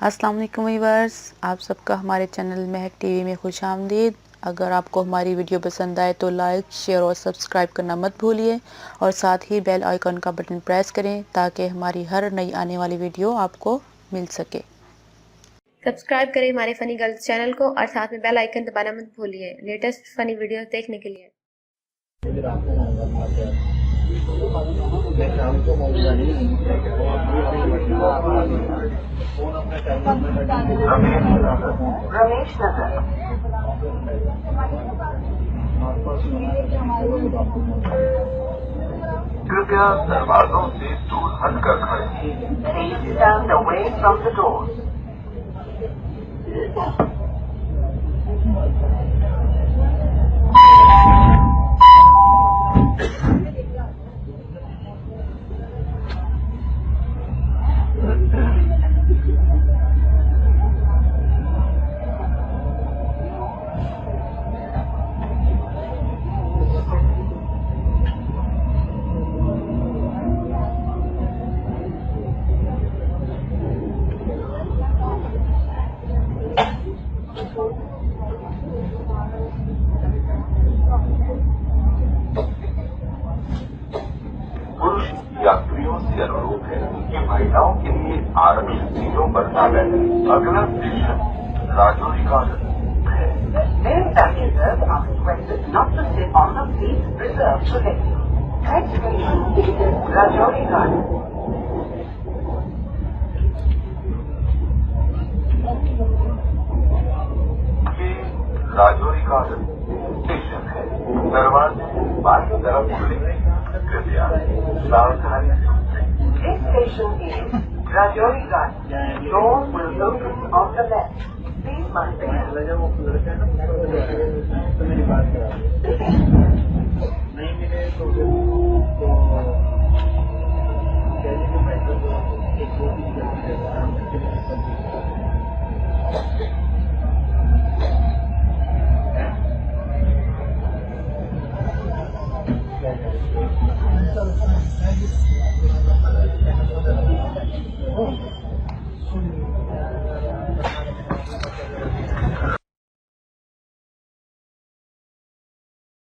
अस्सलाम वालेकुम व्यूअर्स, आप सबका हमारे चैनल महक टीवी में खुशामदीद। अगर आपको हमारी वीडियो पसंद आए तो लाइक, शेयर और सब्सक्राइब करना मत भूलिए और साथ ही बेल आइकन का बटन प्रेस करें ताकि हमारी हर नई आने वाली वीडियो आपको मिल सके। सब्सक्राइब करें हमारे फनी गर्ल्स चैनल को और साथ में बेल आइकन दबाना मत भूलिए लेटेस्ट फनी वीडियोस देखने के लिए। रमेश नगर कृपया दरवाजों से दूर हटकर खड़े। Please stand away from the doors. पुरुष यात्रियों से अनुरोध है कि महिलाओं के लिए आरक्षित सीटों पर न बैठें। अगला स्टेशन राजौरी गार्डन है। Male passengers are requested not to sit on the seats reserved for ladies. Next station is Rajouri Garden. ये राजौरी गार्डन स्टेशन है। दरवाजे बाहरी तरफ खुलेंगे। कृपया सावधानी से। This station is Rajouri Garden. Doors will open on the left. Please mind the gap.